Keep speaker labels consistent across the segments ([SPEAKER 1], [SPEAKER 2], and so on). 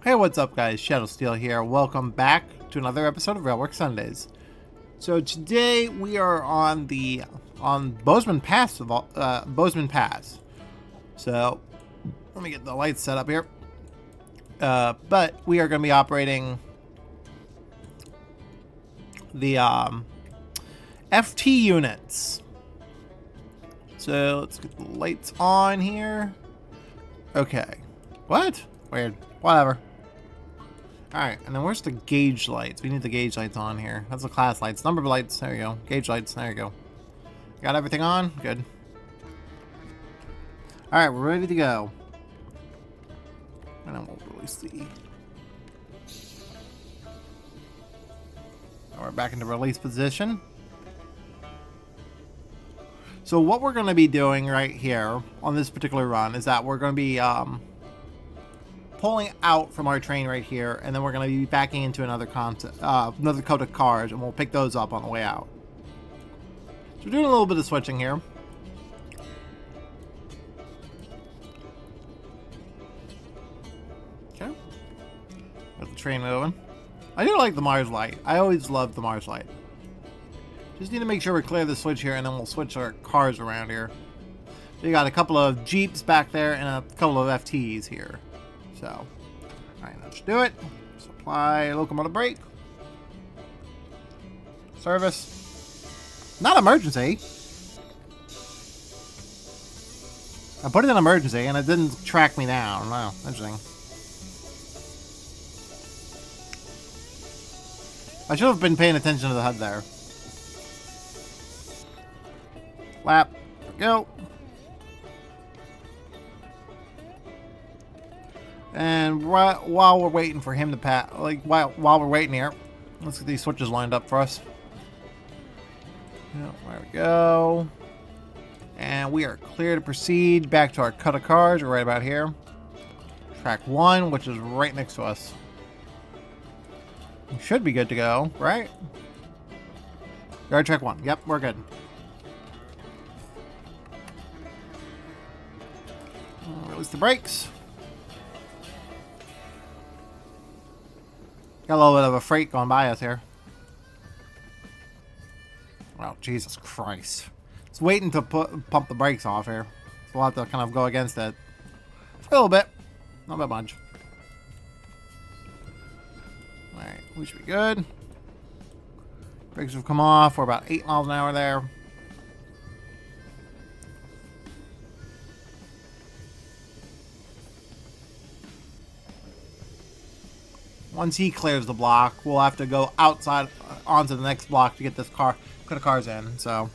[SPEAKER 1] Hey, what's up guys? Shadow Steel here. Welcome back to another episode of Railworks Sundays. So today we are on Bozeman Pass Bozeman Pass. So let me get the lights set up here. But we are going to be operating the FT units. So let's get the lights on here. Okay. What? Weird. Whatever. Alright, and then where's the gauge lights? We need the gauge lights on here. That's the class lights. Number of lights. There you go. Gauge lights. There you go. Got everything on? Good. Alright, we're ready to go. And then we'll release the... Now we're back into release position. So what we're going to be doing right here on this particular run is that we're going to be... pulling out from our train right here, and then we're going to be backing into another coat of cars, and we'll pick those up on the way out. So we're doing a little bit of switching here. Okay. Got the train moving. I do like the Mars light. I always loved the Mars light. Just need to make sure we clear the switch here, and then we'll switch our cars around here. So you got a couple of Jeeps back there, and a couple of FTs here. So, alright, let's do it. Supply locomotive brake. Service. Not emergency. I put it in emergency and it didn't track me down. Wow, interesting. I should have been paying attention to the HUD there. Lap. Go. And while we're waiting for him to pass, while we're waiting here, let's get these switches lined up for us. Yep, there we go. And we are clear to proceed back to our cut of cars. We're right about here. Track 1, which is right next to us. We should be good to go, right? Yard track 1. Yep, we're good. Release the brakes. Got a little bit of a freight going by us here. Well, Jesus Christ. It's waiting to pump the brakes off here. So we'll have to kind of go against it. For a little bit. Not that much. Alright, we should be good. Brakes have come off. We're about 8 miles an hour there. Once he clears the block, we'll have to go outside onto the next block to get this cut of cars in. So,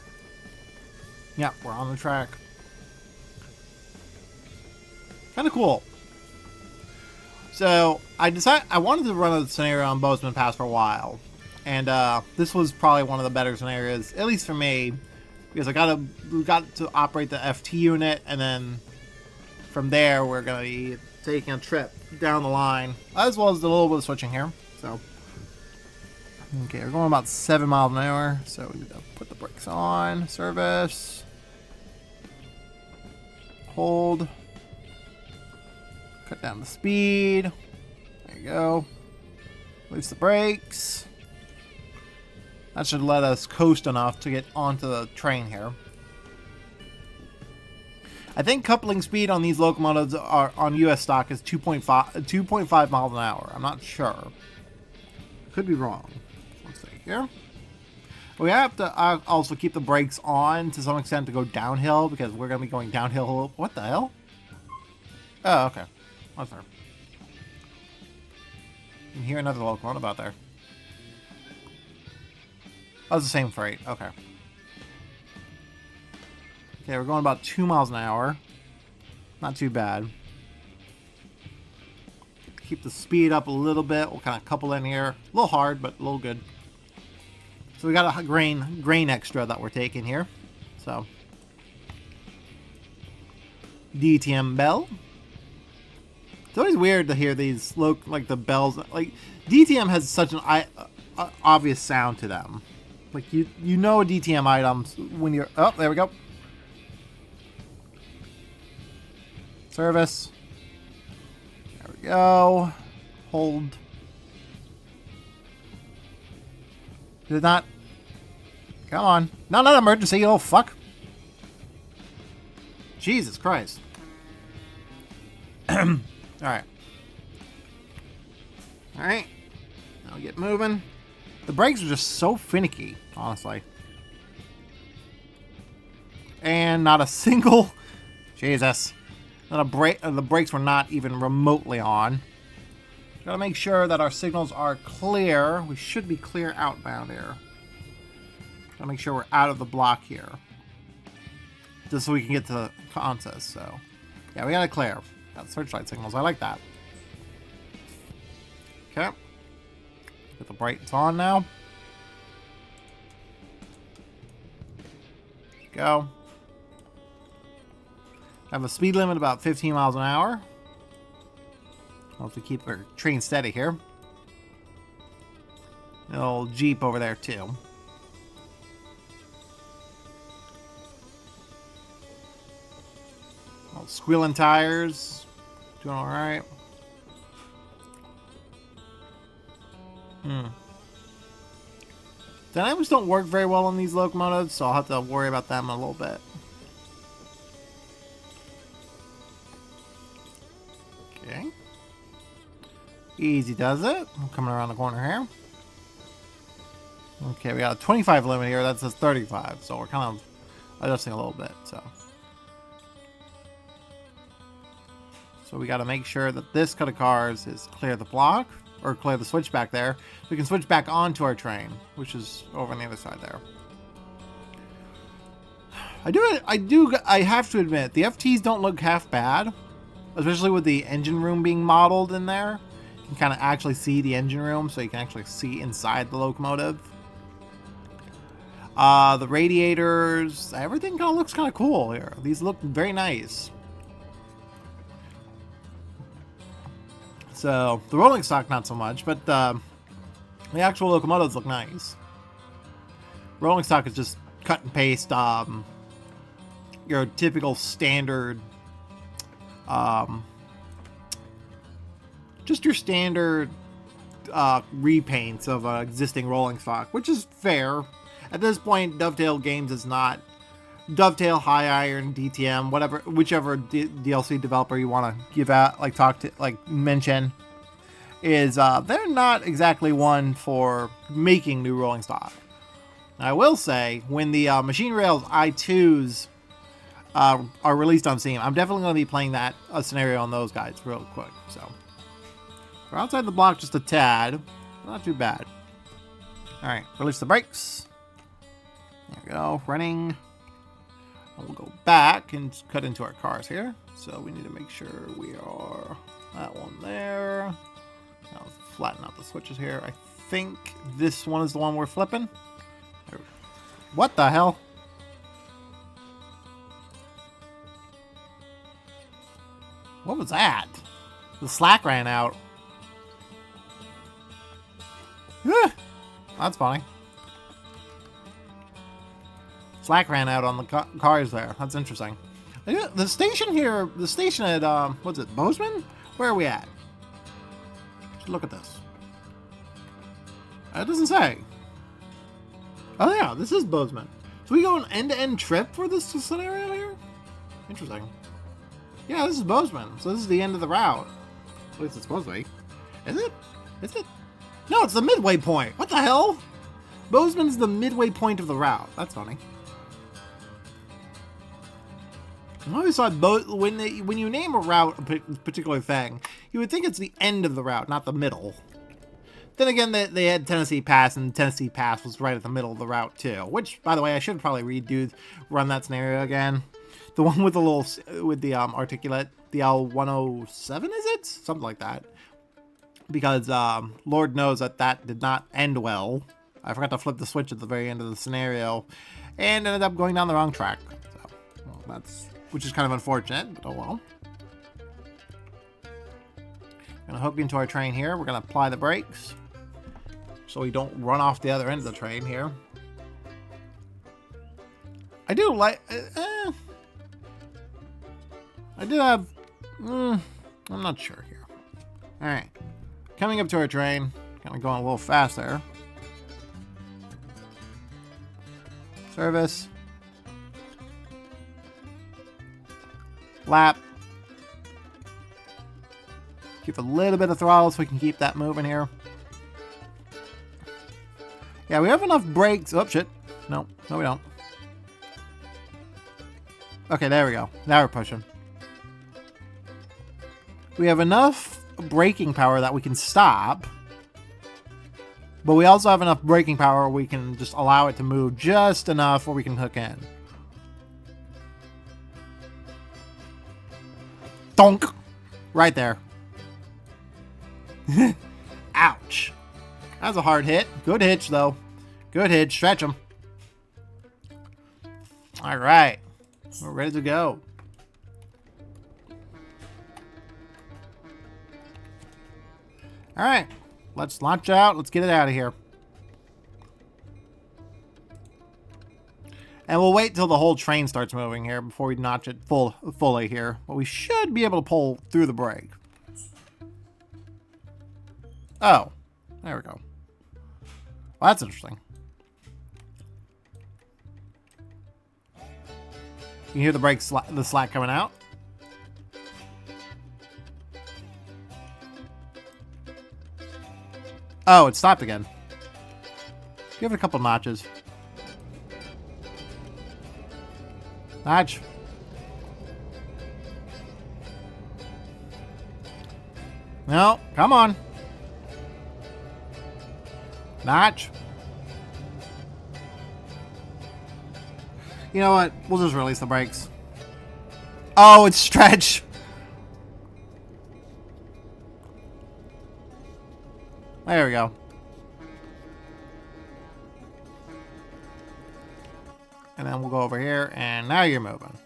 [SPEAKER 1] yeah, we're on the track. Kind of cool. So, I wanted to run a scenario on Bozeman Pass for a while. And this was probably one of the better scenarios, at least for me. Because we got to operate the FT unit, and then from there we're going to be taking a trip down the line, as well as a little bit of switching here. So, okay, we're going about 7 miles an hour, so we need to put the brakes on. Service. Hold. Cut down the speed. There you go. Release the brakes. That should let us coast enough to get onto the train here. I think coupling speed on these locomotives on US stock is 2.5 miles an hour. I'm not sure. Could be wrong. Let's see here. We have to also keep the brakes on to some extent to go downhill, because we're going to be going downhill. What the hell? Oh, okay. That's fair. You can hear another locomotive out there. That was the same freight. Okay. Okay, we're going about 2 miles an hour. Not too bad. Keep the speed up a little bit. We'll kind of couple in here. A little hard, but a little good. So we got a grain extra that we're taking here. So, DTM bell. It's always weird to hear these like the bells. Like DTM has such an obvious sound to them. Like you know a DTM item when you're. Oh, there we go. Service. There we go. hold. Did it not? Come on. No, not emergency, you little fuck. Jesus Christ. Alright. Alright. Now get moving. The brakes are just so finicky, honestly. And not a single... Jesus. Not a brake. The brakes were not even remotely on. Gotta make sure that our signals are clear. We should be clear outbound here. Gotta make sure we're out of the block here. Just so we can get to Kansas, so... Yeah, we gotta clear. Got searchlight signals. I like that. Okay. Get the brakes on now. Go. Have a speed limit about 15 miles an hour. I'll have to keep our train steady here. An old Jeep over there, too. Old squealing tires. Doing alright. Dynamics don't work very well on these locomotives, so I'll have to worry about them a little bit. Okay. Easy does it. I'm coming around the corner here. Okay, we got a 25 limit here. That says 35, so we're kind of adjusting a little bit. So we got to make sure that this cut of cars is clear the block, or clear the switch back there. We can switch back onto our train, which is over on the other side there. I have to admit, the FTs don't look half bad, especially with the engine room being modeled in there. You can kind of actually see the engine room, so you can actually see inside the locomotive. The radiators, everything kind of looks kind of cool here. These look very nice. So, the rolling stock not so much, but the actual locomotives look nice. Rolling stock is just cut and paste, your typical standard, just your standard repaints of existing rolling stock, which is fair. At this point, Dovetail Games is not Dovetail, High Iron, DTM, whatever, whichever DLC developer you want to give out, mention, is they're not exactly one for making new rolling stock. Now, I will say, when the Machine Rails i2s are released on Steam, I'm definitely going to be playing that scenario on those guys real quick. So we're outside the block just a tad, not too bad. All right, release the brakes. There we go, running. We'll go back and cut into our cars here. So we need to make sure we are that one there. Now let's flatten out the switches here. I think this one is the one we're flipping. What the hell? What was that? The slack ran out. That's funny. Slack ran out on the cars there. That's interesting. The station here, the station at, what's it, Bozeman? Where are we at? Just look at this. It doesn't say. Oh yeah, this is Bozeman. So we go an end-to-end trip for this scenario here? Interesting. Yeah, this is Bozeman. So this is the end of the route. At least it's supposed to be. Is it? Is it? No, it's the midway point. What the hell? Bozeman's the midway point of the route. That's funny. I always thought when you name a route a particular thing, you would think it's the end of the route, not the middle. Then again, they had Tennessee Pass, and Tennessee Pass was right at the middle of the route too. Which, by the way, I should probably run that scenario again. The one with the articulate, the L107, is it? Something like that. Because Lord knows that did not end well. I forgot to flip the switch at the very end of the scenario, and ended up going down the wrong track. So, well, which is kind of unfortunate, but oh well. Gonna hook into our train here. We're gonna apply the brakes so we don't run off the other end of the train here. I do like. I did have. I'm not sure here. All right. Coming up to our train. Kind of going a little faster. Service. Lap. Give a little bit of throttle so we can keep that moving here. Yeah, we have enough brakes. Oh, shit. No, we don't. Okay, there we go. Now we're pushing. We have enough braking power that we can stop. But we also have enough braking power we can just allow it to move just enough where we can hook in. Donk! Right there. Ouch. That was a hard hit. Good hitch, though. Good hitch. Stretch them. All right. We're ready to go. All right. Let's launch out. Let's get it out of here. And we'll wait till the whole train starts moving here before we notch it fully here. But we should be able to pull through the brake. Oh. There we go. Well, that's interesting. You can hear the brake the slack coming out. Oh, it stopped again. Give it a couple notches. Notch. No, come on. Notch. You know what? We'll just release the brakes. Oh, it's stretch. There we go. And then we'll go over here, and now you're moving.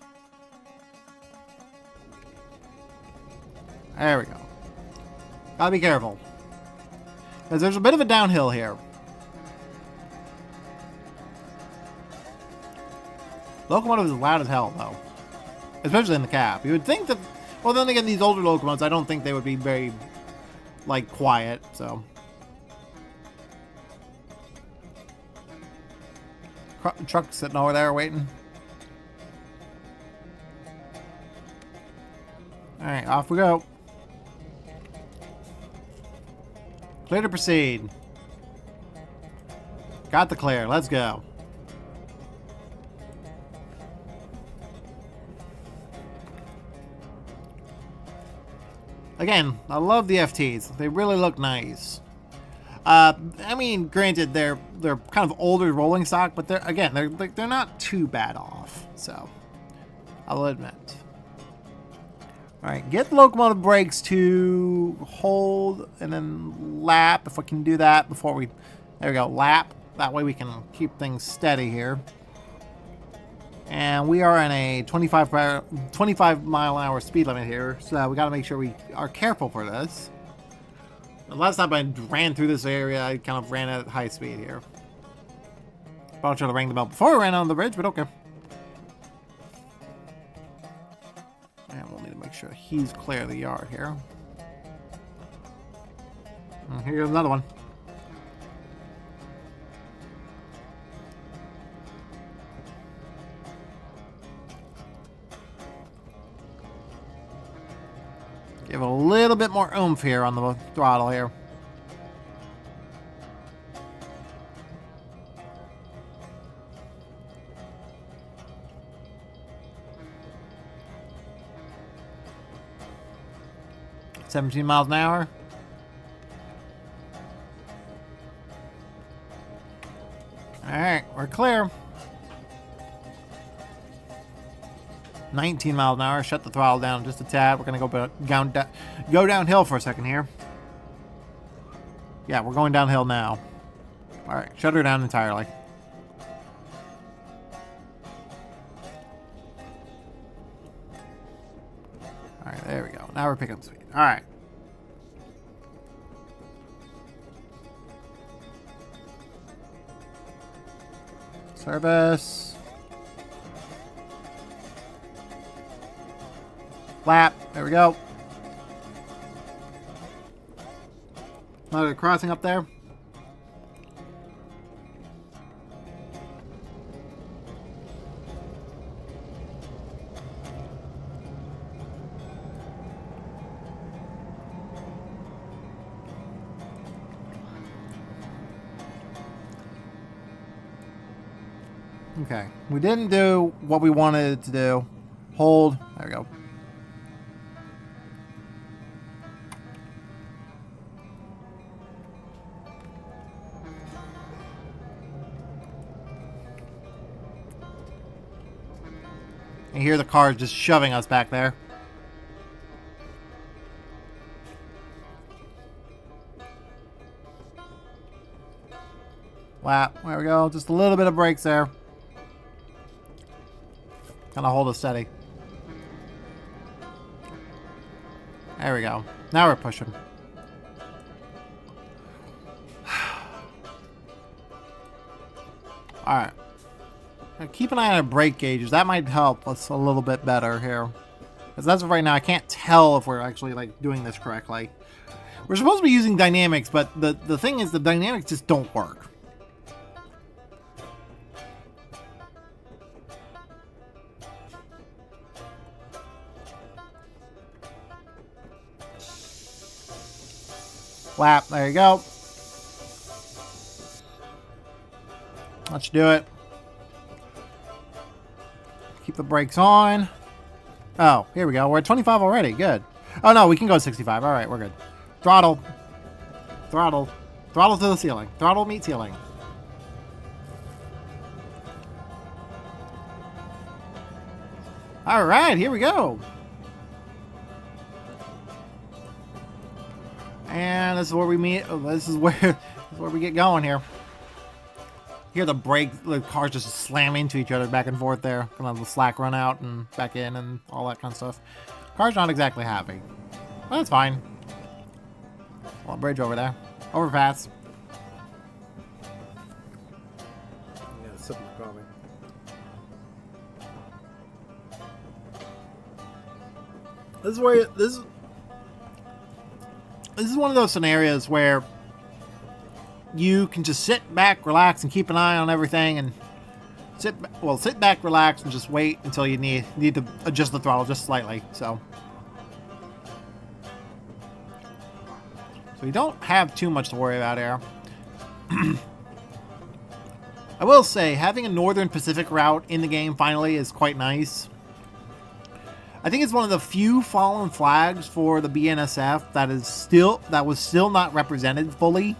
[SPEAKER 1] There we go. Gotta be careful. Because there's a bit of a downhill here. Locomotive is loud as hell, though. Especially in the cab. You would think that... Well, then again, these older locomotives, I don't think they would be very, like, quiet, so... Truck sitting over there waiting. Alright, off we go. Clear to proceed. Got the clear. Let's go. Again, I love the FTs. They really look nice. I mean, granted, they're kind of older rolling stock, but they're not too bad off. So, I'll admit. All right, get the locomotive brakes to hold and then lap. If we can do that before we, there we go, lap. That way we can keep things steady here. And we are in a 25 mile an hour speed limit here, so we got to make sure we are careful for this. The last time I ran through this area, I kind of ran at high speed here. Probably should have rang the bell before I ran on the bridge, but okay. And we'll need to make sure he's clear of the yard here. And here's another one. Give it a little bit more oomph here on the throttle here. $17 miles an hour. All right, we're clear. 19 miles an hour. Shut the throttle down just a tad. We're going to go downhill for a second here. Yeah, we're going downhill now. All right, shut her down entirely. All right, there we go. Now we're picking up speed. All right. Service. Lap. There we go. Another crossing up there. Okay, we didn't do what we wanted to do. Hold. There we go. You hear the cars just shoving us back there. Lap. There we go. Just a little bit of brakes there. Kind of hold us steady. There we go. Now we're pushing. Alright. Keep an eye on our brake gauges. That might help us a little bit better here. Because as of right now, I can't tell if we're actually like doing this correctly. We're supposed to be using dynamics, but the thing is the dynamics just don't work. Lap, there you go. Let's do it. Keep the brakes on. Oh, here we go. We're at 25 already. Good. Oh, no, we can go 65. All right, we're good. Throttle. Throttle. Throttle to the ceiling. Throttle meet ceiling. All right, here we go. And this is where we meet. This is where we get going here. Hear the brake, the cars just slam into each other back and forth there. Kind of the slack run out and back in and all that kind of stuff. Car's not exactly happy. But that's fine. Well, bridge over there. Overpass.
[SPEAKER 2] Yeah, sip my coffee.
[SPEAKER 1] This is where this is one of those scenarios where you can just sit back, relax, and keep an eye on everything, and sit back, relax, and just wait until you need to adjust the throttle just slightly. So you don't have too much to worry about here. I will say, having a Northern Pacific route in the game finally is quite nice. I think it's one of the few fallen flags for the BNSF that was still not represented fully.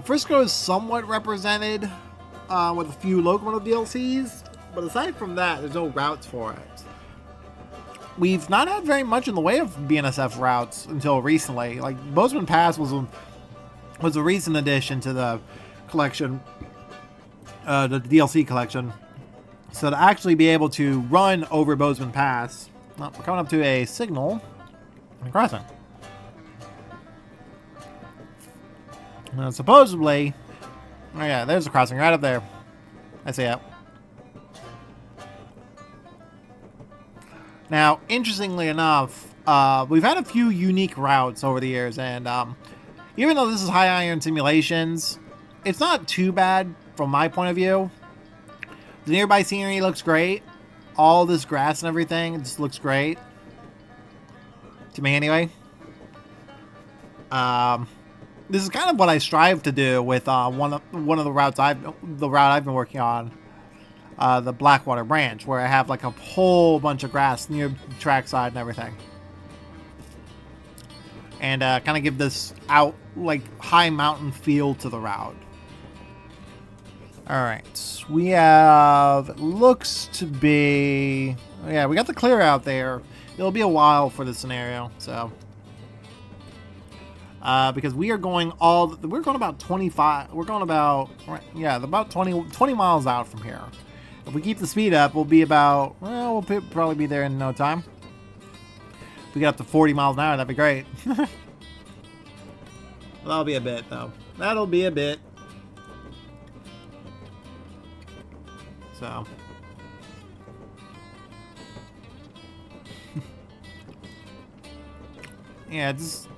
[SPEAKER 1] Frisco is somewhat represented with a few locomotive DLCs, but aside from that, there's no routes for it. We've not had very much in the way of BNSF routes until recently. Like Bozeman Pass was a recent addition to the collection, the DLC collection. So to actually be able to run over Bozeman Pass, we're coming up to a signal and crossing. Now, supposedly, oh yeah, there's a crossing right up there. I see it. Now, interestingly enough, we've had a few unique routes over the years, and even though this is high iron simulations, it's not too bad from my point of view. The nearby scenery looks great. All this grass and everything just looks great. To me, anyway. This is kind of what I strive to do with one of the route I've been working on, the Blackwater branch, where I have like a whole bunch of grass near the trackside and everything, and kind of give this like high mountain feel to the route. All right, we have, it looks to be, yeah, we got the clear out there. It'll be a while for this scenario, so. Because we are going we're going about 25, we're going about, yeah, about 20 miles out from here. If we keep the speed up, we'll be about, well, we'll probably be there in no time. If we get up to 40 miles an hour, that'd be great. Well, that'll be a bit, though. That'll be a bit. So. Yeah, just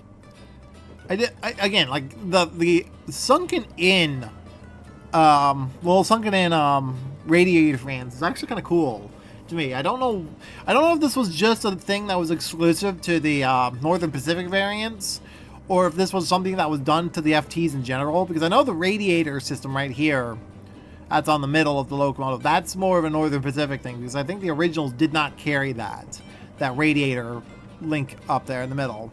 [SPEAKER 1] Again, like the sunken in radiator fans is actually kind of cool to me. I don't know if this was just a thing that was exclusive to the Northern Pacific variants, or if this was something that was done to the FTs in general, because I know the radiator system right here, that's on the middle of the locomotive, that's more of a Northern Pacific thing, because I think the originals did not carry that radiator link up there in the middle.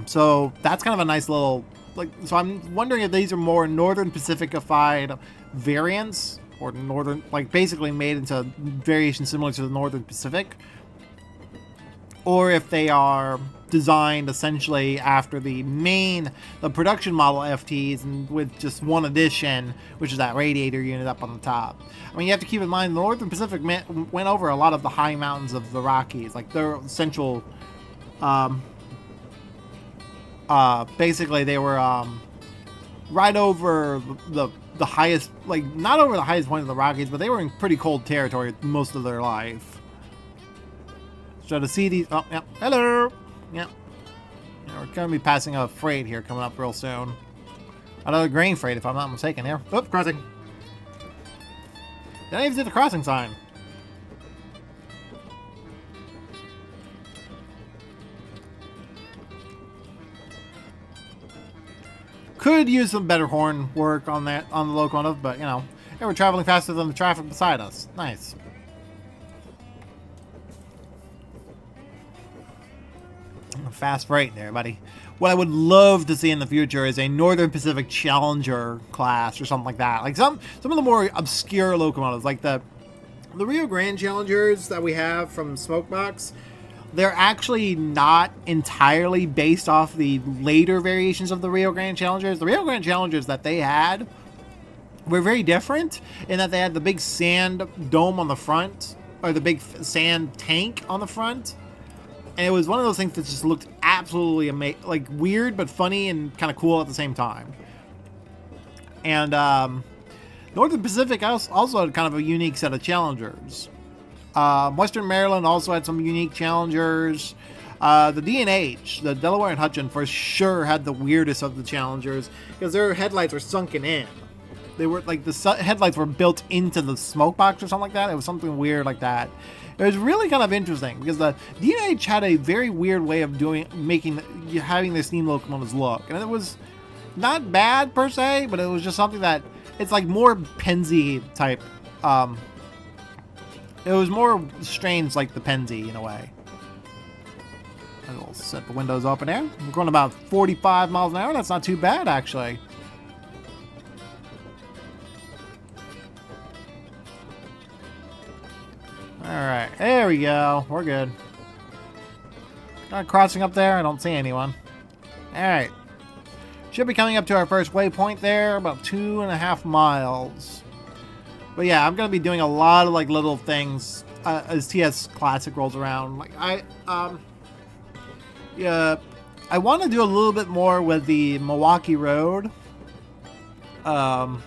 [SPEAKER 1] So that's kind of a nice little, like, so I'm wondering if these are more Northern Pacificified variants, or northern, like basically made into variations similar to the Northern Pacific, or if they are designed essentially after the production model FTs, and with just one addition, which is that radiator unit up on the top. I mean, you have to keep in mind the Northern Pacific went over a lot of the high mountains of the Rockies, like their central, basically they were right over the highest, like not over the highest point of the Rockies, but they were in pretty cold territory most of their life. So to see these, oh yeah, hello, yeah, we're gonna be passing a freight here coming up real soon. Another grain freight, if I'm not mistaken. Here, oop, crossing. Did I even see the crossing sign? Could use some better horn work on the locomotive, but you know, hey, we're traveling faster than the traffic beside us. Nice. Fast freight there, buddy. What I would love to see in the future is a Northern Pacific Challenger class or something like that. Like some of the more obscure locomotives, like the Rio Grande Challengers that we have from Smokebox. They're actually not entirely based off the later variations of the Rio Grande Challengers. The Rio Grande Challengers that they had were very different in that they had the big sand dome on the front, or the big sand tank on the front. And it was one of those things that just looked absolutely amazing, like weird but funny and kind of cool at the same time. And Northern Pacific also had kind of a unique set of Challengers. Western Maryland also had some unique Challengers. The D&H, the Delaware and Hutchin, for sure had the weirdest of the Challengers, because their headlights were sunken in. They were like, the headlights were built into the smoke box or something like that. It was something weird like that. It was really kind of interesting, because the D&H had a very weird way of having their steam locomotives look. And it was not bad per se, but it was just something that, it's like more Penzi type, it was more strange like the Penzi in a way. I'll set the windows open there. We're going about 45 miles an hour. That's not too bad, actually. Alright, there we go. We're good. Not crossing up there. I don't see anyone. Alright. Should be coming up to our first waypoint there. About 2.5 miles. But yeah, I'm going to be doing a lot of like little things as TS Classic rolls around. Like I want to do a little bit more with the Milwaukee Road. But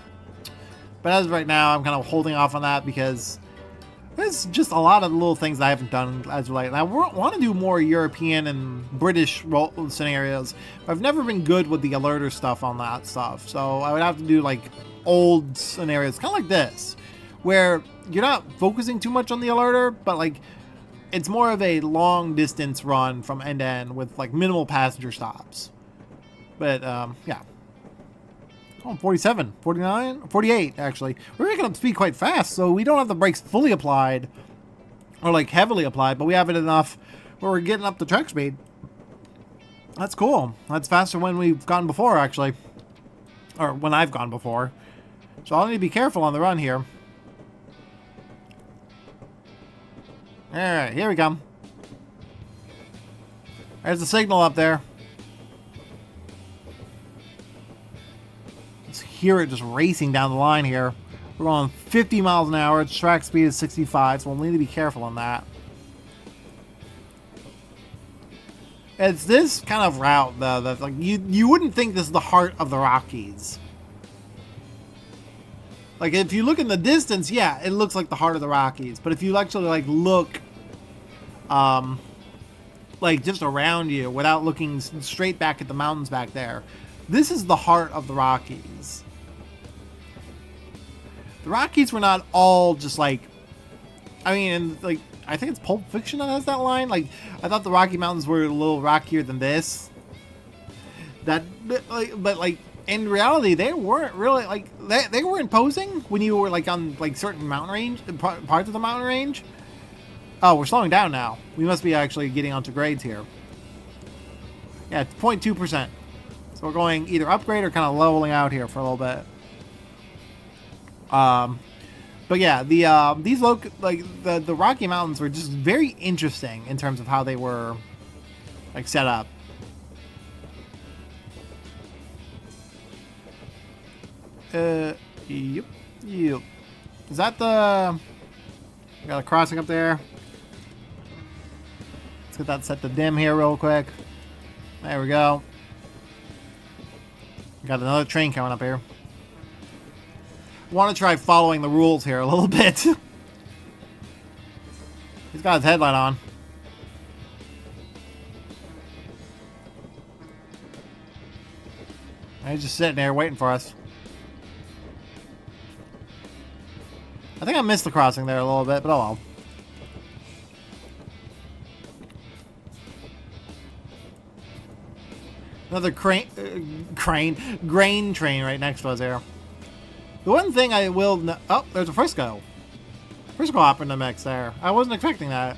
[SPEAKER 1] as of right now, I'm kind of holding off on that because there's just a lot of little things that I haven't done as of late. And I want to do more European and British scenarios. But I've never been good with the alerter stuff on that stuff. So I would have to do like old scenarios, kind of like this, where you're not focusing too much on the alerter, but like it's more of a long distance run from end to end with like minimal passenger stops. But yeah. Oh, 47, 49, 48 actually. We're making up speed quite fast, so we don't have the brakes fully applied or like heavily applied, but we have it enough where we're getting up to track speed. That's cool. That's faster when we've gone before, actually. Or when I've gone before. So I'll need to be careful on the run here. Alright, here we come. There's the signal up there. Let's hear it just racing down the line here. We're going 50 miles an hour. Its track speed is 65, so we'll need to be careful on that. It's this kind of route, though, that like you wouldn't think this is the heart of the Rockies. Like, if you look in the distance, yeah, it looks like the heart of the Rockies. But if you actually, like, look, like just around you without looking straight back at the mountains back there. This is the heart of the Rockies. The Rockies were not all just like, I mean, and like, I think it's Pulp Fiction that has that line. Like, I thought the Rocky Mountains were a little rockier than this. That, like, but like, in reality, they weren't really, like, they were imposing when you were like on like certain mountain range, parts of the mountain range. Oh, we're slowing down now. We must be actually getting onto grades here. Yeah, it's 0.2%. So we're going either upgrade or kind of leveling out here for a little bit. But yeah, the the Rocky Mountains were just very interesting in terms of how they were like set up. Yep. Is that the? We got a crossing up there. Let's get that set to dim here real quick. There we go. Got another train coming up here. Want to try following the rules here a little bit. He's got his headlight on. He's just sitting there waiting for us. I think I missed the crossing there a little bit, but oh well. Another grain train right next to us here. The one thing I will oh, there's a Frisco hopper in the mix there. I wasn't expecting that.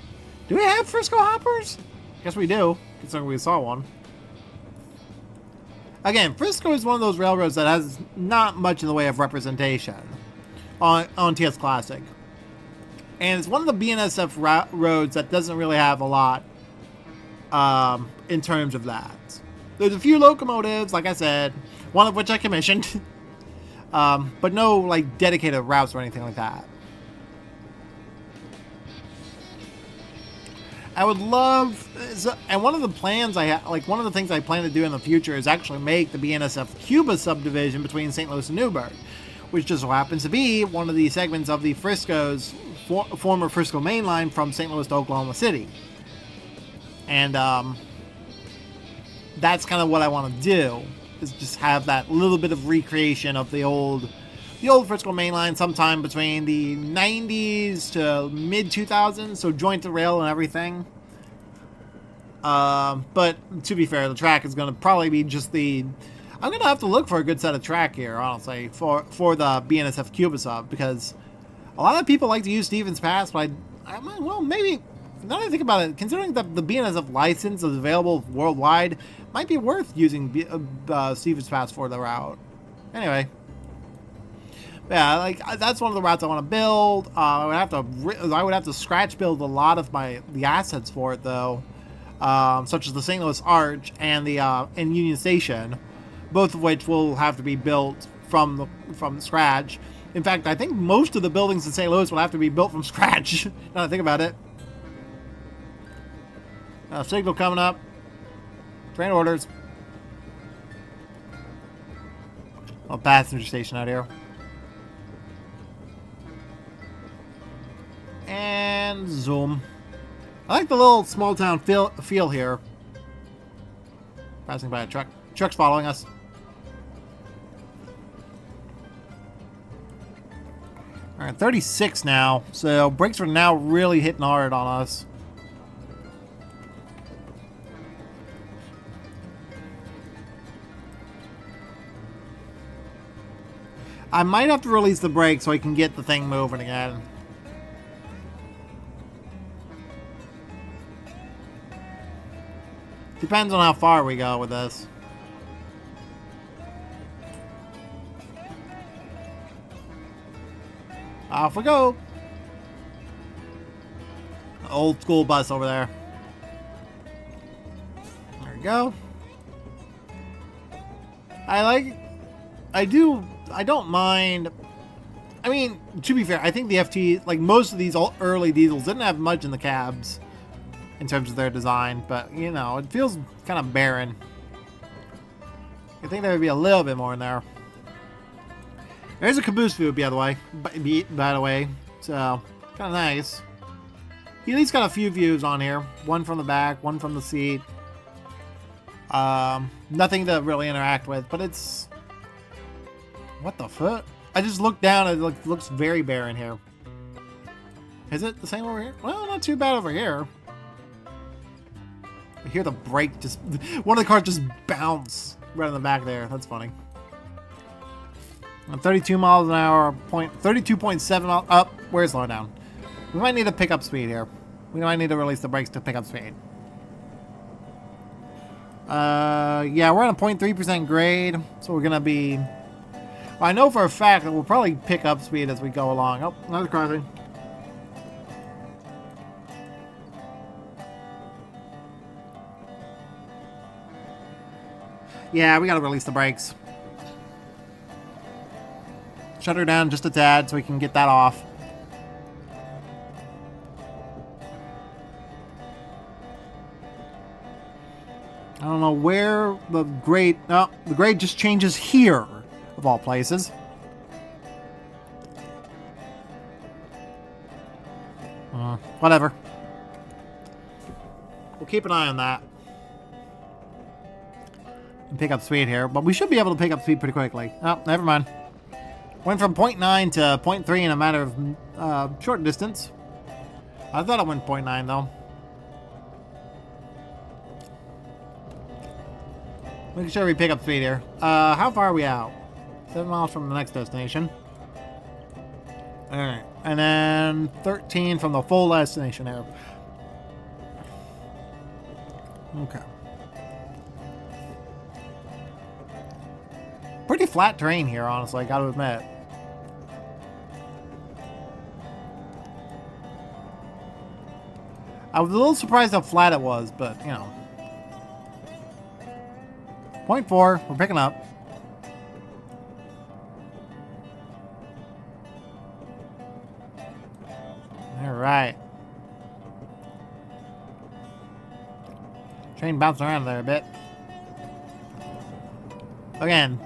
[SPEAKER 1] Do we have Frisco hoppers? Guess we do, considering we saw one. Again, Frisco is one of those railroads that has not much in the way of representation on TS Classic. And it's one of the BNSF roads that doesn't really have a lot in terms of that. There's a few locomotives, like I said, one of which I commissioned. But no like dedicated routes or anything like that. I would love, and one of the plans I have, like one of the things I plan to do in the future is actually make the BNSF Cuba subdivision between St. Louis and Newburgh, which just so happens to be one of the segments of the Frisco's former Frisco main line from St. Louis to Oklahoma City. And that's kind of what I want to do, is just have that little bit of recreation of the old Frisco main line sometime between the 90s to mid 2000s, so joint Derail and everything. But to be fair, the track is going to probably be just the... I'm going to have to look for a good set of track here, honestly, for the BNSF Cuba sub, because a lot of people like to use Stevens Pass, but well, maybe, now that I think about it, considering that the BNSF license is available worldwide, might be worth using Stevens Pass for the route. Anyway. Yeah, like that's one of the routes I want to build. I would have to scratch build a lot of the assets for it though, such as the St. Louis Arch and the Union Station, both of which will have to be built from scratch. In fact, I think most of the buildings in St. Louis will have to be built from scratch. Now that I think about it. Signal coming up. Train orders. A passenger station out here. And zoom. I like the little small town feel here. Passing by a truck. Truck's following us. Alright, 36 now. So brakes are now really hitting hard on us. I might have to release the brakes so I can get the thing moving again. Depends on how far we go with this. Off we go. Old school bus over there. There we go. I don't mind. I mean, to be fair, I think the FT, like most of these early diesels, didn't have much in the cabs in terms of their design, but you know, it feels kind of barren. I think there would be a little bit more in there. There's a caboose view, by the way, so kind of nice. He at least got a few views on here. One from the back, one from the seat. Nothing to really interact with, but it's... What the fuck? I just looked down and it looks very barren here. Is it the same over here? Well, not too bad over here. I hear the brake just... One of the cars just bounce right in the back there. That's funny. 32 miles an hour, 32.7 miles... Up. We're slowing down. We might need to pick up speed here. We might need to release the brakes to pick up speed. Yeah, we're on a 0.3% grade, so we're gonna be... Well, I know for a fact that we'll probably pick up speed as we go along. Oh, another crossing. Yeah, we gotta release the brakes. Shut her down just a tad so we can get that off. I don't know where the grade... No, the grade just changes here, of all places. Whatever. We'll keep an eye on that. And pick up speed here, but we should be able to pick up speed pretty quickly. Oh, never mind. Went from 0.9 to 0.3 in a matter of short distance. I thought it went 0.9 though. Making sure we pick up speed here. How far are we out? 7 miles from the next destination. Alright. And then 13 from the full destination here. Okay. Pretty flat terrain here, honestly, I gotta admit. I was a little surprised how flat it was, but, you know. 0.4, we're picking up. Alright. Train bouncing around there a bit. Again,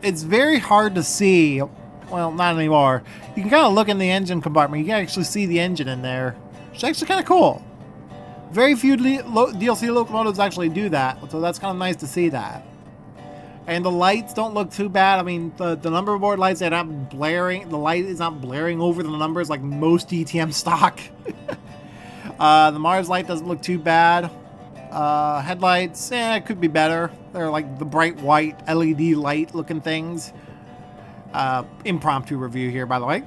[SPEAKER 1] it's very hard to see. Well, not anymore. You can kind of look in the engine compartment. You can actually see the engine in there. It's actually kind of cool. Very few DLC locomotives actually do that, so that's kind of nice to see that. And the lights don't look too bad. I mean, the number board lights, they're not blaring. The light is not blaring over the numbers like most DTM stock. The Mars light doesn't look too bad. Headlights, it could be better. They're like the bright white LED light looking things. Impromptu review here, by the way.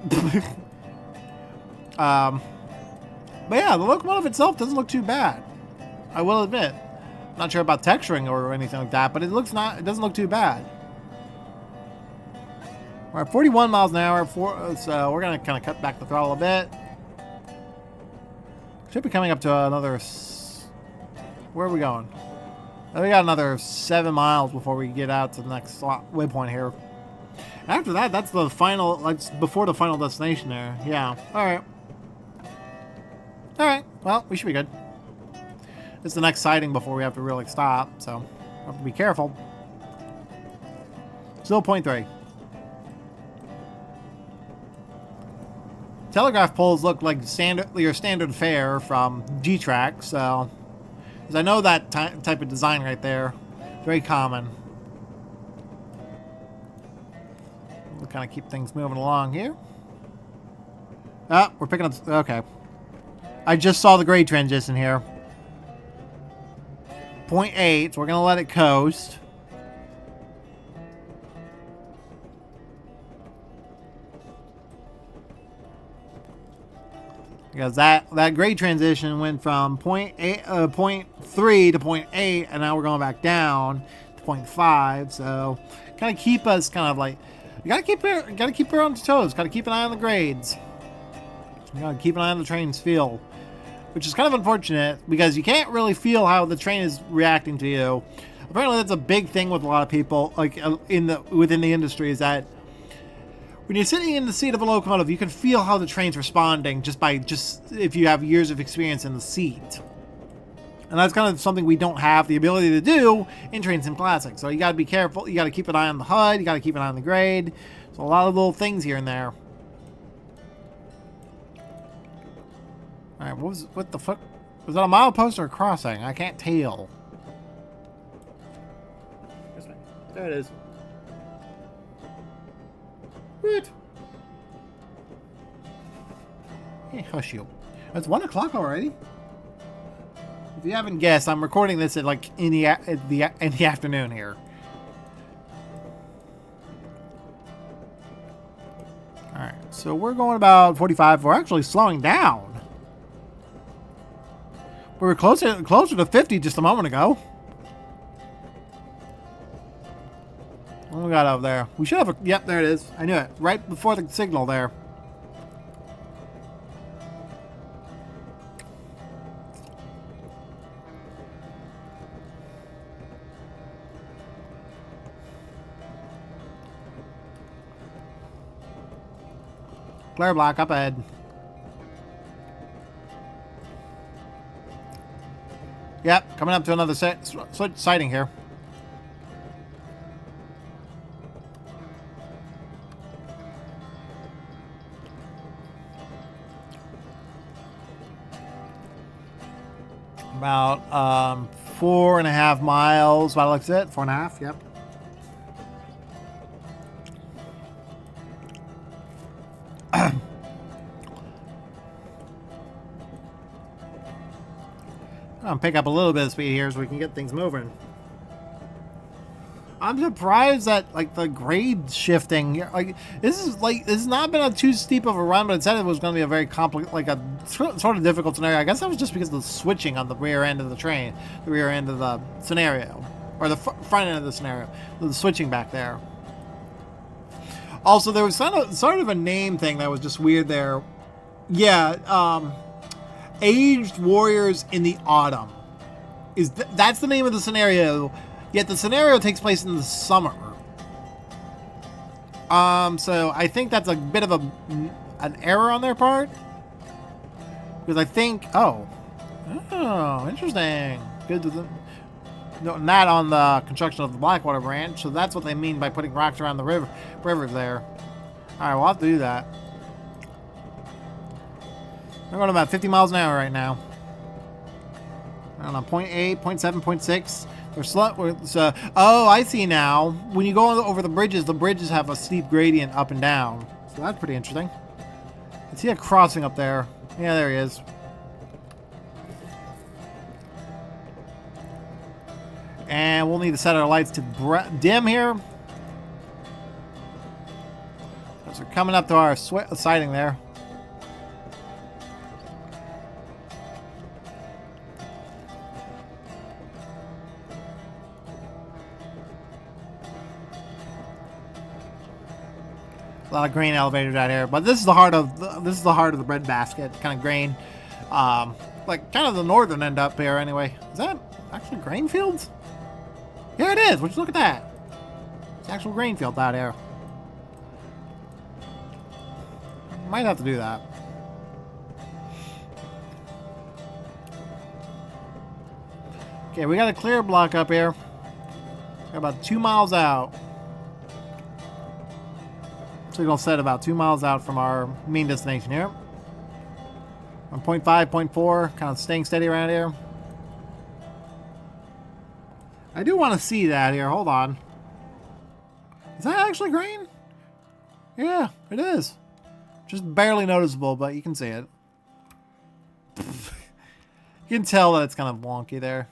[SPEAKER 1] But yeah, the locomotive itself doesn't look too bad. I will admit. Not sure about texturing or anything like that, but it doesn't look too bad. We're at 41 miles an hour, so we're gonna kind of cut back the throttle a bit. Should be coming up to another... Where are we going? We got another 7 miles before we get out to the next waypoint here. After that, that's the final, like before the final destination there. Yeah, alright. Alright, well, we should be good. It's the next sighting before we have to really stop, so we have to be careful. Still 0.3. Telegraph poles look like your standard fare from G-Track, so... Because I know that type of design right there. Very common. We'll kind of keep things moving along here. Ah, we're picking up... Okay. I just saw the grade transition here. 0.8, so we're going to let it coast. Because that grade transition went from 0.3 to 0.8, and now we're going back down to 0.5. So, kind of keep us kind of like... You gotta keep her on the toes. Gotta keep an eye on the grades. You gotta keep an eye on the train's feel. Which is kind of unfortunate, because you can't really feel how the train is reacting to you. Apparently that's a big thing with a lot of people, like within the industry, is that when you're sitting in the seat of a locomotive, you can feel how the train's responding just if you have years of experience in the seat. And that's kind of something we don't have the ability to do in Train Sim Classic. So you gotta be careful, you gotta keep an eye on the HUD, you gotta keep an eye on the grade. So a lot of little things here and there. Alright, what the fuck? Was that a milepost or a crossing? I can't tell.
[SPEAKER 2] This way. There it is.
[SPEAKER 1] What? Hey, hush you. It's 1 o'clock already? If you haven't guessed, I'm recording this at like in the afternoon here. Alright, so we're going about 45. We're actually slowing down. We were closer to 50 just a moment ago. What we got over there? We should have a... Yep, there it is. I knew it. Right before the signal there. Clear block up ahead. Yep, coming up to another sighting here. About 4.5 miles by the looks of it. 4.5, yep. I'll pick up a little bit of speed here so we can get things moving. I'm surprised that like the grade shifting, like this has not been too steep of a run, but it said it was going to be a very complicated, like a sort of difficult scenario. I guess that was just because of the switching on the rear end of the train, the rear end of the scenario, or the front end of the scenario, the switching back there. Also, there was sort of a name thing that was just weird there. Yeah, Aged Warriors in the Autumn. That's the name of the scenario, yet the scenario takes place in the summer. So I think that's a bit of an error on their part. Because I think... Oh, interesting. Good to them. No, not on the construction of the Blackwater branch, so that's what they mean by putting rocks around the river there. Alright, we'll have to do that. We're going about 50 miles an hour right now. I don't know, 0.8, 0.7, 0.6. We're slow. So, oh, I see now. When you go over the bridges have a steep gradient up and down. So that's pretty interesting. I see a crossing up there. Yeah, there he is. And we'll need to set our lights to dim here. As we're coming up to our sighting there. A lot of grain elevators out here, but this is the heart of the breadbasket, kind of grain, like kind of the northern end up here. Anyway, is that actually grain fields? Yeah, it is. Would you look at that? It's actual grain field out here. Might have to do that. Okay, we got a clear block up here. We're about 2 miles out. Signal set about 2 miles out from our main destination here. On 0.5, 0.4, kind of staying steady around here. I do want to see that here. Hold on. Is that actually grain? Yeah, it is. Just barely noticeable, but you can see it. You can tell that it's kind of wonky there.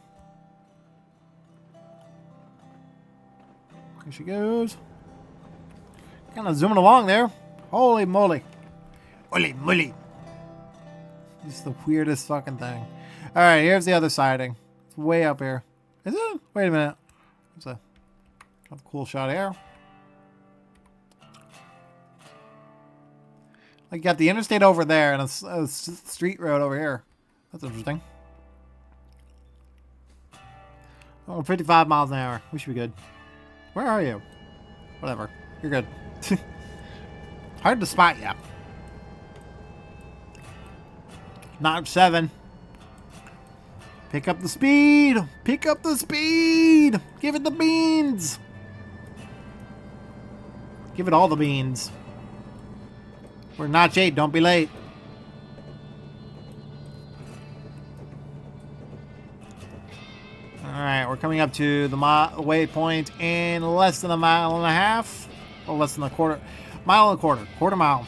[SPEAKER 1] Here she goes. Kind of zooming along there. Holy moly. Holy moly. This is the weirdest fucking thing. Alright, here's the other siding. It's way up here. Is it? Wait a minute. It's a cool shot here. Like, you got the interstate over there and a street road over here. That's interesting. Oh, 55 miles an hour. We should be good. Where are you? Whatever. You're good. Hard to spot you. Notch 7. Pick up the speed. Pick up the speed. Give it the beans. Give it all the beans. We're notch 8. Don't be late. coming up to the waypoint in less than a mile and a half, or less than a mile and a quarter mile.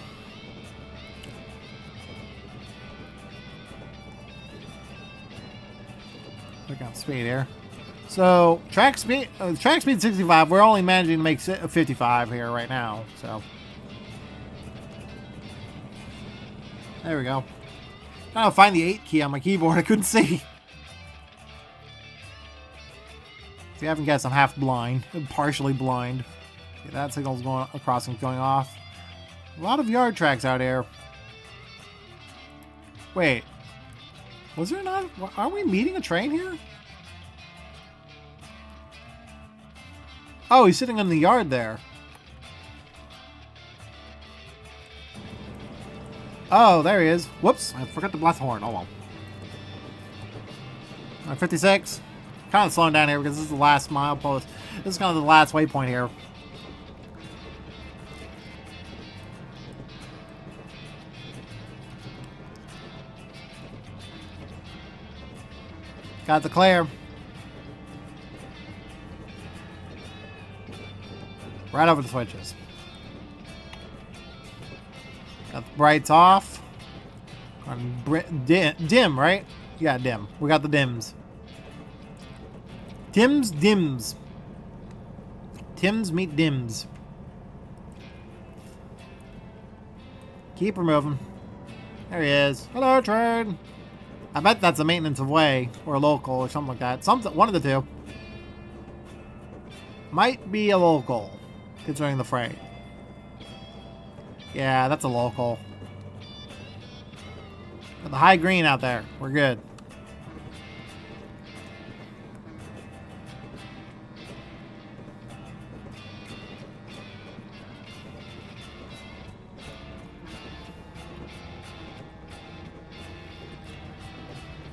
[SPEAKER 1] Look at speed here. So track speed 65. We're only managing to make 55 here right now. So there we go. Trying to find the 8 key on my keyboard. I couldn't see. If you haven't guessed, I'm half blind. I'm partially blind. Okay, that signal's going across and going off. A lot of yard tracks out here. Wait. Was there not? Are we meeting a train here? Oh, he's sitting in the yard there. Oh, there he is. Whoops, I forgot to blast the horn. Oh well. 56. Kind of slowing down here because this is the last mile post. This is kind of the last waypoint here. Got the clear. Right over the switches. Got the brights off. Dim, right? Yeah, dim. We got the dims. Dims. Tims meet dims. Keep her moving. There he is. Hello, train. I bet that's a maintenance of way or a local or something like that. One of the two. Might be a local, considering the freight. Yeah, that's a local. Got the high green out there. We're good.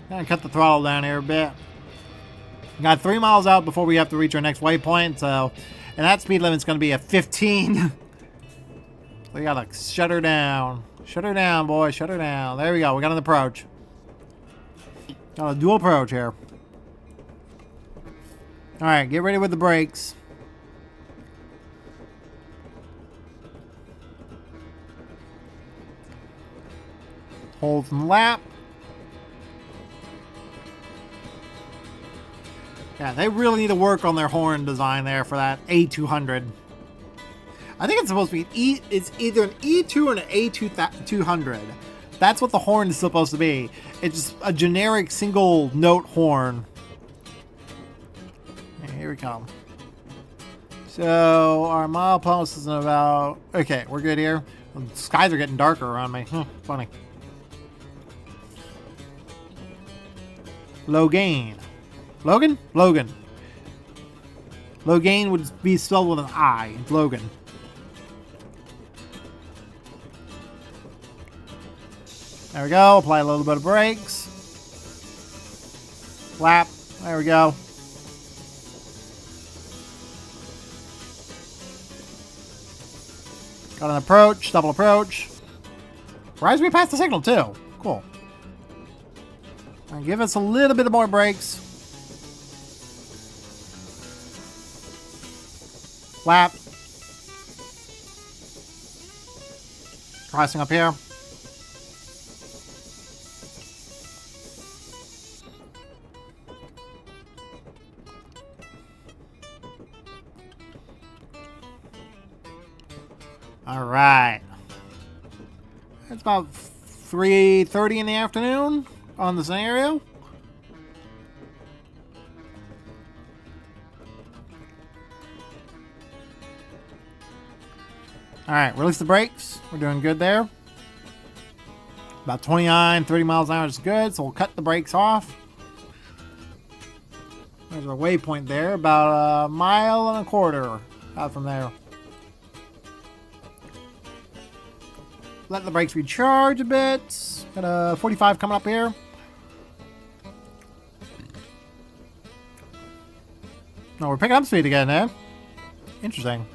[SPEAKER 1] Gonna cut the throttle down here a bit. Got 3 miles out before we have to reach our next waypoint, so and that speed limit's gonna be a 15. We gotta shut her down. Shut her down, boy. Shut her down. There we go. We got an approach. Got a dual approach here. Alright, get ready with the brakes. Hold and lap. Yeah, they really need to work on their horn design there for that A200. I think it's supposed to be it's either an E2 or an A200. That's what the horn is supposed to be. It's just a generic single note horn. Okay, here we come. So our milepost is about... Okay, we're good here. The skies are getting darker around me. Funny. Low gain. Logan? Logan. Logan would be spelled with an I. It's Logan. There we go. Apply a little bit of brakes. Lap. There we go. Got an approach. Double approach. Rise we past the signal too. Cool. Give us a little bit more brakes. Lap. Crossing up here. All right. It's about 3:30 in the afternoon on the scenario. All right, release the brakes. We're doing good there. About 29, 30 miles an hour is good, so we'll cut the brakes off. There's a waypoint there, about 1.25 miles out from there. Let the brakes recharge a bit. Got a 45 coming up here. Oh, we're picking up speed again, eh? Interesting.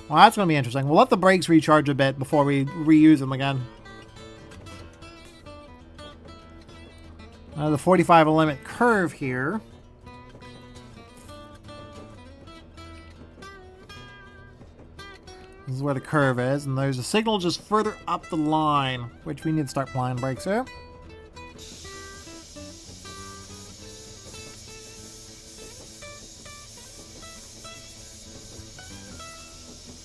[SPEAKER 1] Well, that's going to be interesting. We'll let the brakes recharge a bit before we reuse them again. The 45 limit curve here. This is where the curve is, and there's a signal just further up the line, which we need to start applying brakes here.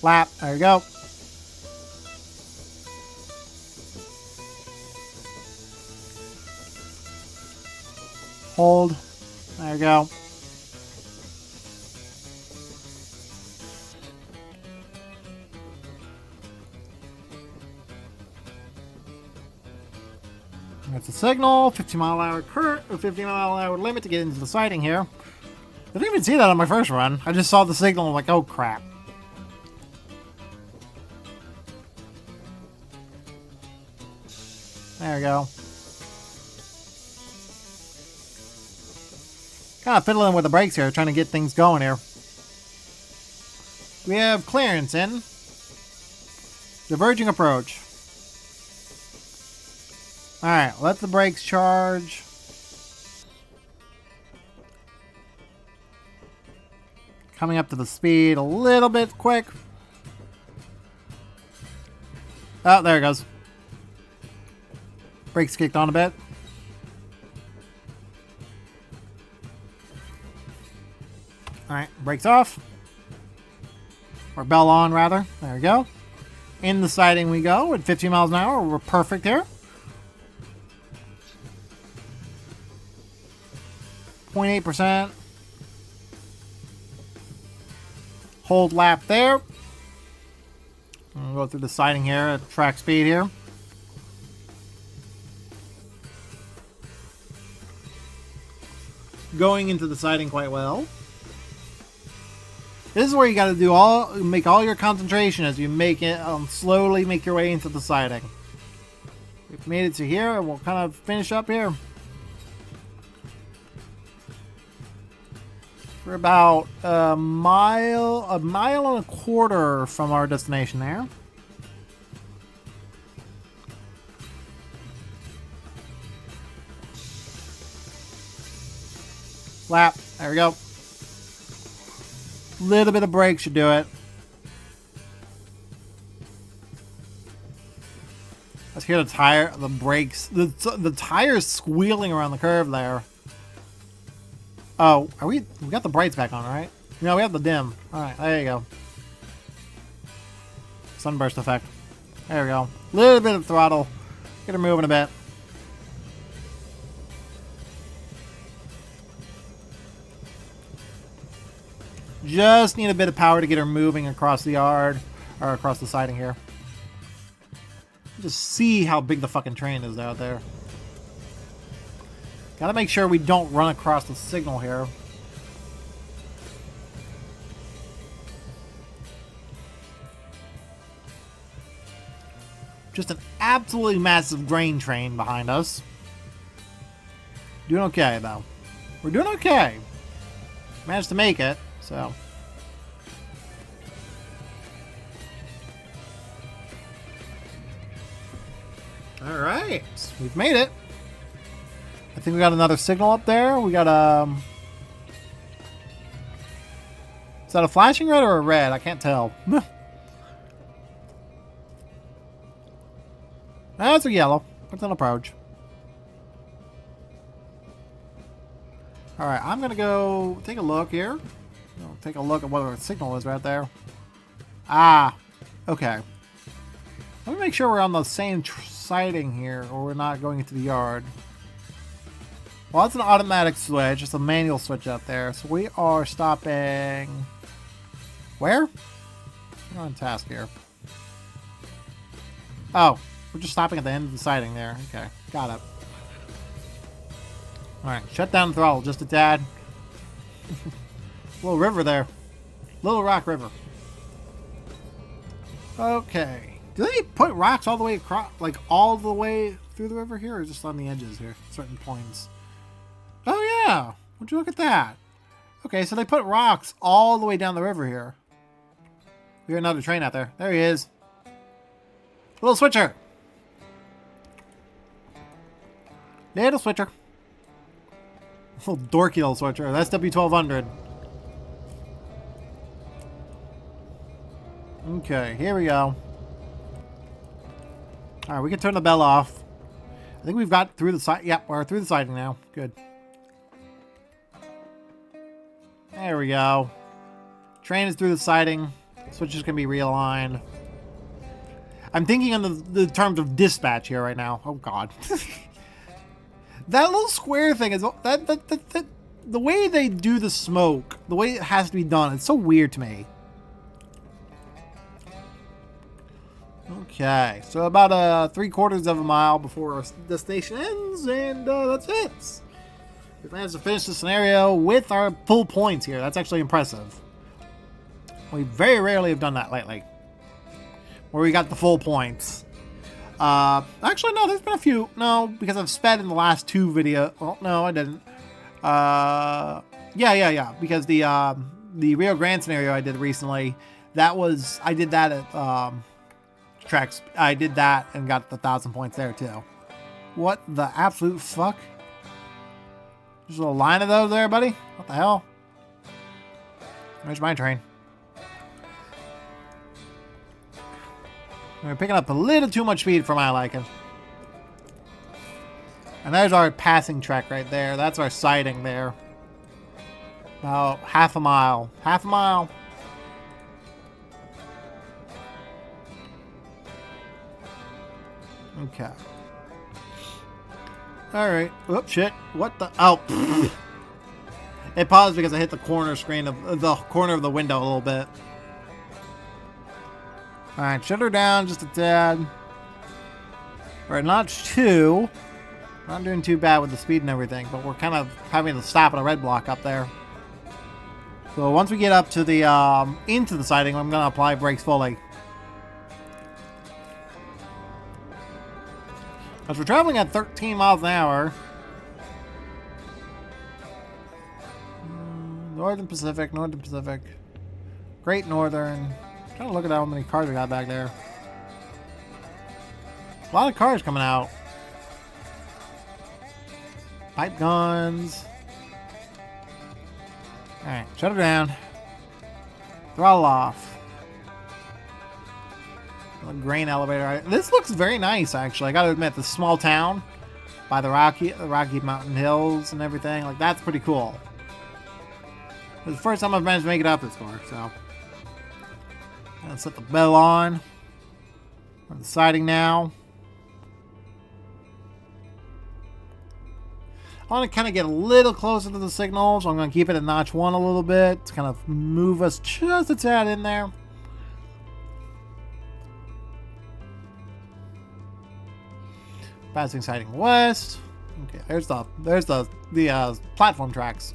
[SPEAKER 1] Lap, there you go. Hold, there you go. That's the signal, 50-mile-an-hour current, or 50-mile-an-hour limit to get into the siding here. I didn't even see that on my first run. I just saw the signal and I'm like, oh crap. There we go. Kind of fiddling with the brakes here, trying to get things going here. We have clearance in. Diverging approach. Alright, let the brakes charge. Coming up to the speed a little bit quick. Oh, there it goes. Brakes kicked on a bit. Alright, brakes off. Or bell on, rather. There we go. In the siding we go at 15 miles an hour. We're perfect here. 0.8%. Hold lap there. We'll go through the siding here at track speed here. Going into the siding quite well. This is where you got to make all your concentration as you make it, slowly make your way into the siding. We've made it to here, and we'll kind of finish up here. We're about a mile and a quarter from our destination there. Lap, there we go. Little bit of brake should do it. Let's hear the brakes, the tires squealing around the curve there. Oh, we got the brights back on, right? No, we have the dim. Alright, there you go. Sunburst effect. There we go. Little bit of throttle. Get her moving a bit. Just need a bit of power to get her moving across the yard, or across the siding here. Just see how big the fucking train is out there. Gotta make sure we don't run across the signal here. Just an absolutely massive grain train behind us. Doing okay, though. We're doing okay. Managed to make it, so. Alright, we've made it. I think we got another signal up there. We got is that a flashing red or a red? I can't tell. That's a yellow. It's an approach. Alright, I'm gonna go take a look here. I'll take a look at what our signal is right there. Ah, okay. Let me make sure we're on the same siding here, or we're not going into the yard. Well, it's an automatic switch. It's a manual switch up there. So we are stopping... Where? We're on task here. Oh, we're just stopping at the end of the siding there. Okay, got it. Alright, shut down the throttle just a tad. Little river there. Little Rock River. Okay. Do they put rocks all the way across, like all the way through the river here, or just on the edges here, certain points? Oh yeah! Would you look at that? Okay, so they put rocks all the way down the river here. We hear another train out there. There he is. Little switcher. Little switcher. Little dorky little switcher. That's W1200. Okay, here we go. Alright, we can turn the bell off. I think we've got through the side. Yep, we're through the siding now. Good. There we go. Train is through the siding. Switch is going to be realigned. I'm thinking on the terms of dispatch here right now. Oh, God. That little square thing is... the way they do the smoke, the way it has to be done, it's so weird to me. Okay, so about 3/4 of a mile before the station ends, and that's it. We managed to finish the scenario with our full points here. That's actually impressive. We very rarely have done that lately, where we got the full points. Actually, no, there's been a few. No, because I've sped in the last 2 videos. Well, no, I didn't. Yeah. Because the Rio Grande scenario I did recently, I did that at tracks. I did that and got the 1,000 points there too. What the absolute fuck? There's a little line of those there, buddy. What the hell? Where's my train? We're picking up a little too much speed for my liking. And there's our passing track right there. That's our siding there. About half a mile. Half a mile. Okay. Alright. Whoop, shit. What the? Oh. It paused because I hit the corner screen of the corner of the window a little bit. Alright, shut her down just a tad. We're at notch 2. Not doing too bad with the speed and everything, but we're kind of having to stop at a red block up there. So once we get up to the into the siding, I'm going to apply brakes fully. As we're traveling at 13 miles an hour. Northern Pacific. Great Northern. Trying to look at how many cars we got back there. A lot of cars coming out. Pipe guns. Alright, shut her down. Throttle off. A grain elevator. This looks very nice, actually. I gotta admit, the small town by the Rocky Mountain Hills and everything. Like, that's pretty cool. It's the first time I've managed to make it up this far, so. Let's set the bell on. We're on the siding now. I want to kind of get a little closer to the signal, so I'm going to keep it at notch 1 a little bit to kind of move us just a tad in there. Passing siding west. Okay, there's the platform tracks.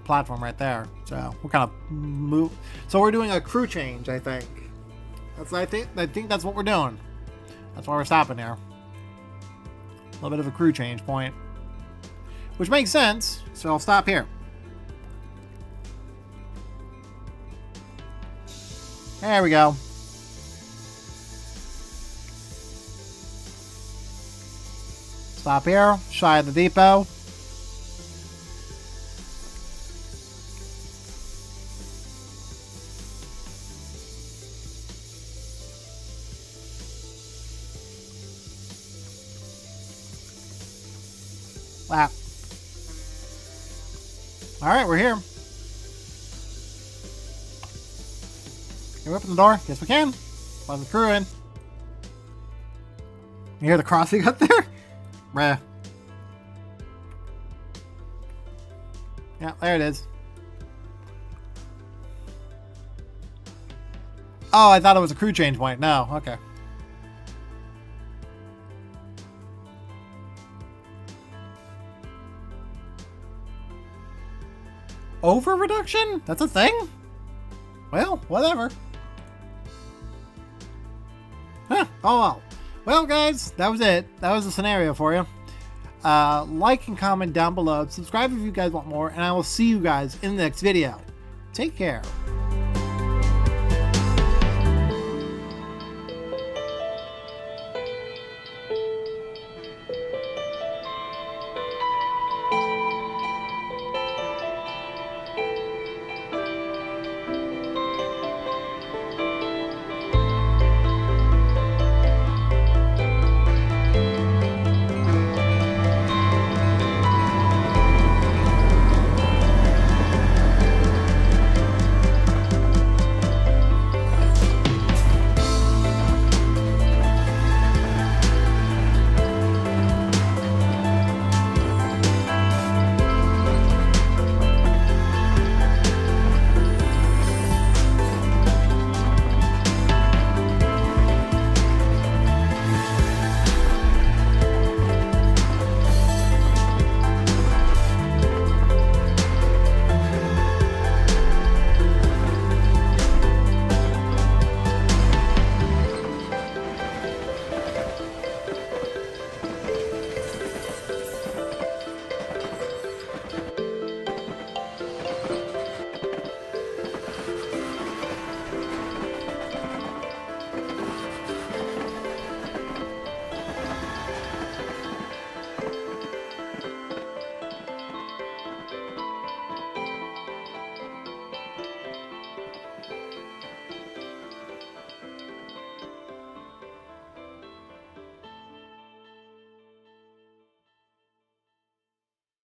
[SPEAKER 1] Platform right there. So we're kind of move. So we're doing a crew change, I think. I think that's what we're doing. That's why we're stopping here. A little bit of a crew change point, which makes sense. So I'll stop here. There we go. Stop here. Shy of the depot. Lap. Alright, we're here. Can we open the door? Yes, we can. Let the crew in. You hear the crossing up there? Bruh. Yeah, there it is. Oh, I thought it was a crew change point. No, okay. Over reduction? That's a thing? Well, whatever. Huh. Oh well. Well, guys, that was it. That was the scenario for you. Like and comment down below. Subscribe if you guys want more. And I will see you guys in the next video. Take care.